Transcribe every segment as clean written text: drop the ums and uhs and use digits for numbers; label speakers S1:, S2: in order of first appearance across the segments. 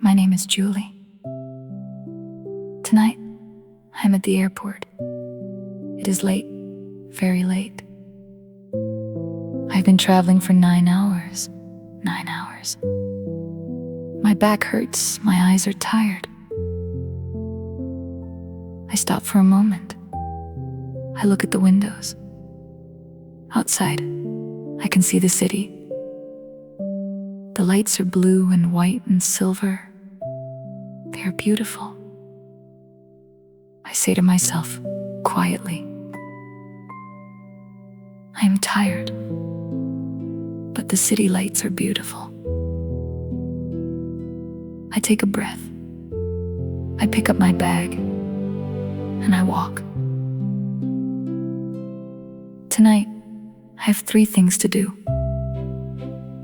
S1: My name is Julie. Tonight, I'm at the airport. It is late, very late. I've been traveling for 9 hours. 9 hours. My back hurts, my eyes are tired. I stop for a moment. I look at the windows. Outside, I can see the city. The lights are blue and white and silver. They are beautiful. I say to myself, quietly, I am tired, but the city lights are beautiful. I take a breath. I pick up my bag, and I walk. Tonight, I have 3 things to do.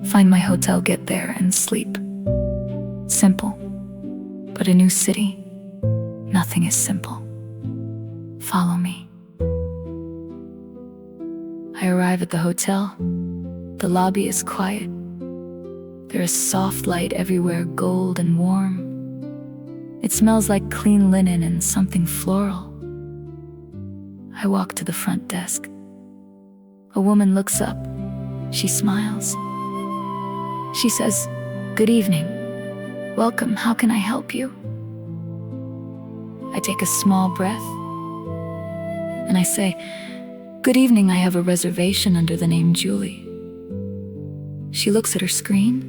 S1: Find my hotel, get there, and sleep. Simple, but a new city, nothing is simple. Follow me. I arrive at the hotel. The lobby is quiet. There is soft light everywhere, gold and warm. It smells like clean linen and something floral. I walk to the front desk. A woman looks up. She smiles. She says, "Good evening. Welcome, how can I help you?" I take a small breath and I say, "Good evening, I have a reservation under the name Julie." She looks at her screen.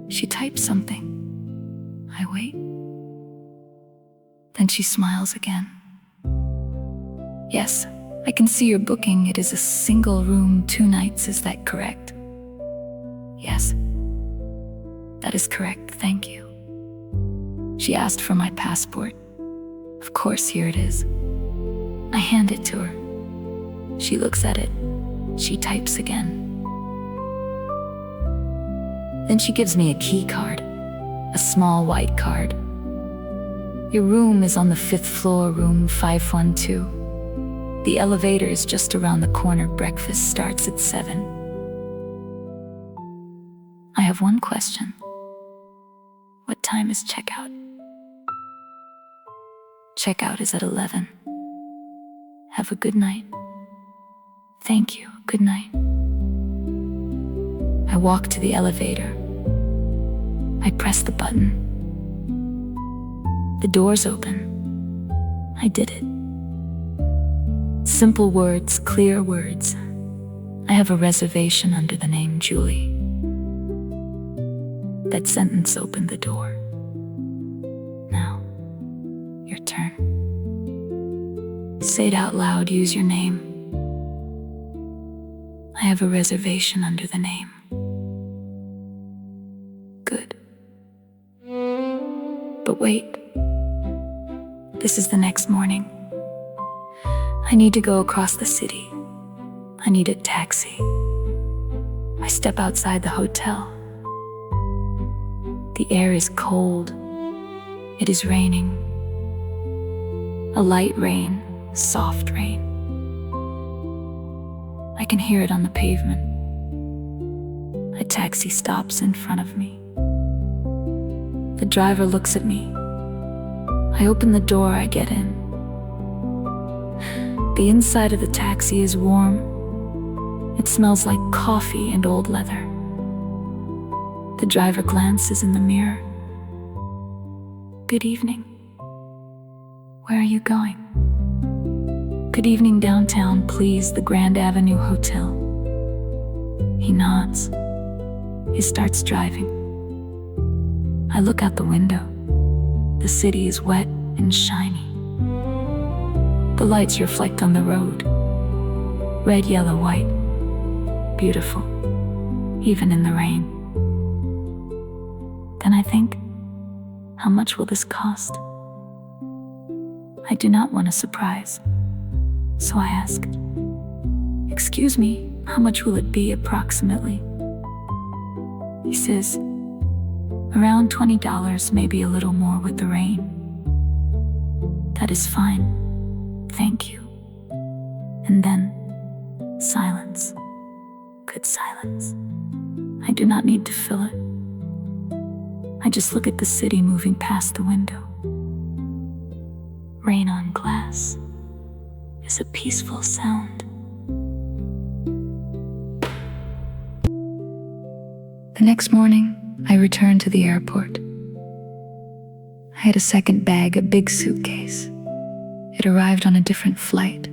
S1: She types something. I wait. Then she smiles again. "Yes, I can see your booking. It is a single room, 2 nights, is that correct?" "Yes, that is correct, thank you." She asked for my passport. Of course, here it is. I hand it to her. She looks at it. She types again. Then she gives me a key card, a small white card. "Your room is on the 5th floor, room 512. The elevator is just around the corner. Breakfast starts at 7. I have one question. What time is checkout? Checkout is at 11. Have a good night. Thank you, good night. I walk to the elevator. I press the button. The doors open. I did it. Simple words, clear words. I have a reservation under the name Julie. That sentence opened the door. Now, your turn. Say it out loud, use your name. I have a reservation under the name. Good. But wait. This is the next morning. I need to go across the city. I need a taxi. I step outside the hotel. The air is cold. It is raining. A light rain, soft rain. I can hear it on the pavement. A taxi stops in front of me. The driver looks at me. I open the door, I get in. The inside of the taxi is warm. It smells like coffee and old leather. The driver glances in the mirror. "Good evening. Where are you going?" "Good evening, downtown, please, the Grand Avenue Hotel." He nods. He starts driving. I look out the window. The city is wet and shiny. The lights reflect on the road. Red, yellow, white. Beautiful, even in the rain. Then I think, how much will this cost? I do not want a surprise, so I ask, "Excuse me, how much will it be approximately?" He says, "Around $20, maybe a little more with the rain." "That is fine, thank you." And then, silence. Good silence. I do not need to fill it. I just look at the city moving past the window. Rain on glass is a peaceful sound. The next morning, I returned to the airport. I had a second bag, a big suitcase. It arrived on a different flight.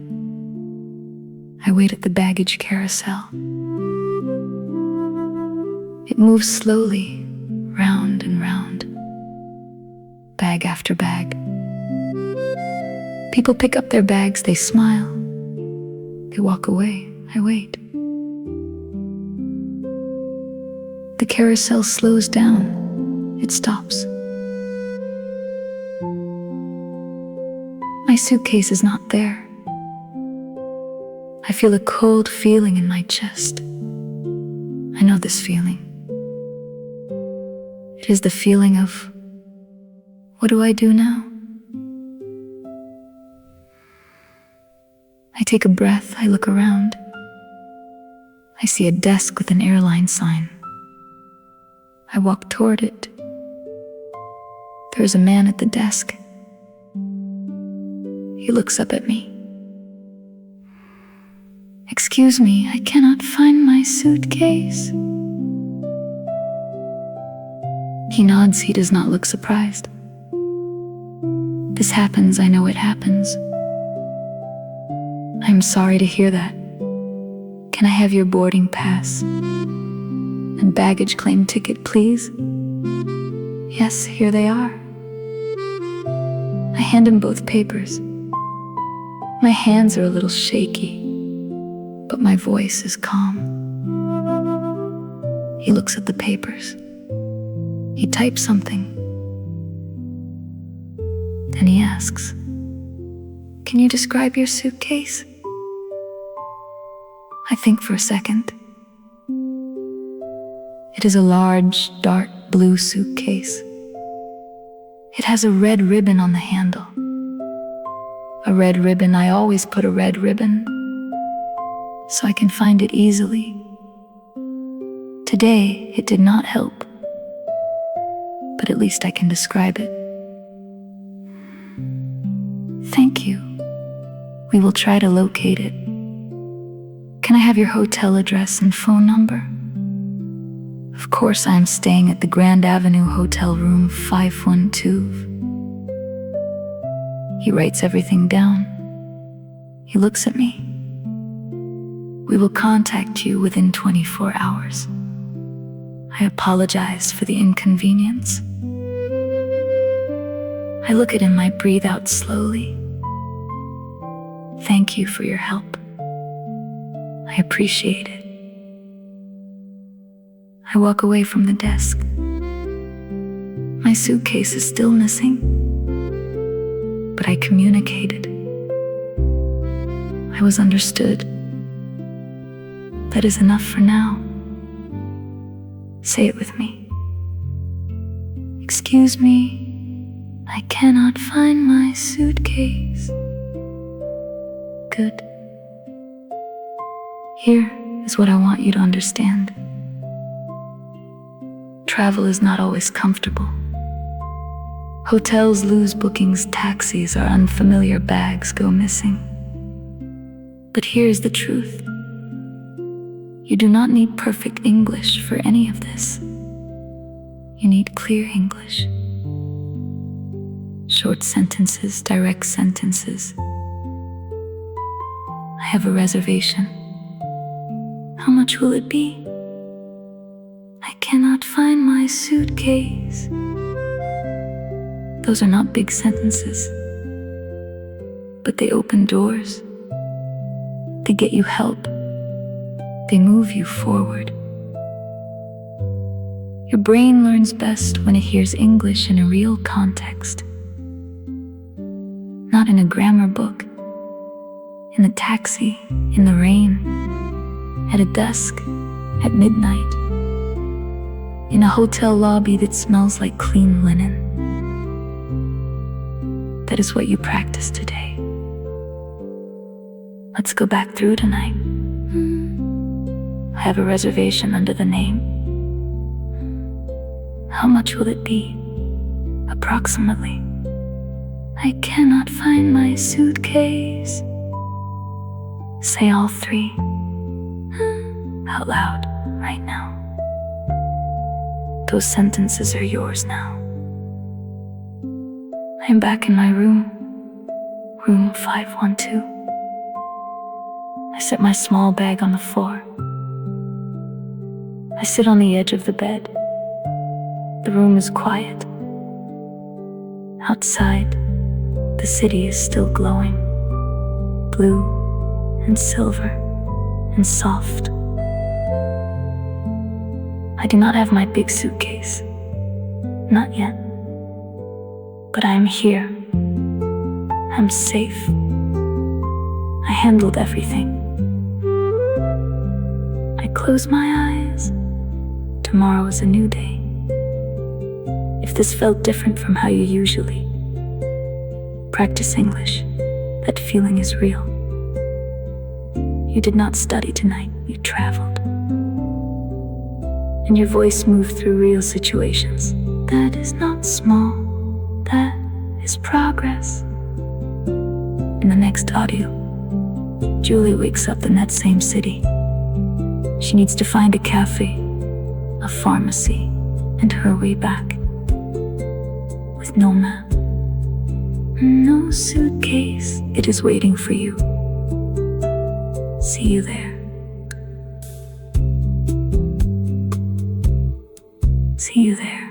S1: I wait at the baggage carousel. It moves slowly, round and round, bag after bag. People pick up their bags, they smile. They walk away. I wait. The carousel slows down. It stops. My suitcase is not there. I feel a cold feeling in my chest. I know this feeling. It is the feeling of, what do I do now? I take a breath, I look around. I see a desk with an airline sign. I walk toward it. There is a man at the desk. He looks up at me. "Excuse me, I cannot find my suitcase." He nods, he does not look surprised. This happens, I know it happens. I'm sorry to hear that. Can I have your boarding pass and baggage claim ticket, please? Yes, here they are. I hand him both papers. My hands are a little shaky, but my voice is calm. He looks at the papers. He types something. Then he asks, "Can you describe your suitcase?" I think for a second. It is a large, dark blue suitcase. It has a red ribbon on the handle. A red ribbon, I always put a red ribbon so I can find it easily. Today, it did not help, but at least I can describe it. Thank you. We will try to locate it. Can I have your hotel address and phone number? Of course, I am staying at the Grand Avenue Hotel Room 512. He writes everything down. He looks at me. We will contact you within 24 hours. I apologize for the inconvenience. I look at him, I breathe out slowly. Thank you for your help. I appreciate it. I walk away from the desk. My suitcase is still missing, but I communicated. I was understood. That is enough for now. Say it with me. Excuse me, I cannot find my suitcase. Good. Here is what I want you to understand. Travel is not always comfortable. Hotels lose bookings, taxis or unfamiliar bags go missing. But here's the truth. You do not need perfect English for any of this. You need clear English. Short sentences, direct sentences. I have a reservation. How much will it be? I cannot find my suitcase. Those are not big sentences, but they open doors. They get you help. They move you forward. Your brain learns best when it hears English in a real context. Not in a grammar book, in the taxi, in the rain, at a desk, at midnight, in a hotel lobby that smells like clean linen. That is what you practice today. Let's go back through tonight. I have a reservation under the name. How much will it be? Approximately. I cannot find my suitcase. Say all three out loud right now. Those sentences are yours now. I'm back in my room, room 512. I set my small bag on the floor. I sit on the edge of the bed. The room is quiet. Outside, the city is still glowing, blue and silver and soft. I do not have my big suitcase, not yet. But I am here. I'm safe. I handled everything. I close my eyes. Tomorrow is a new day. If this felt different from how you usually practice English, that feeling is real. You did not study tonight, you traveled. And your voice moved through real situations. That is not small, that is progress. In the next audio, Julie wakes up in that same city. She needs to find a cafe, a pharmacy, and her way back. With no map, no suitcase, it is waiting for you. See you there. See you there.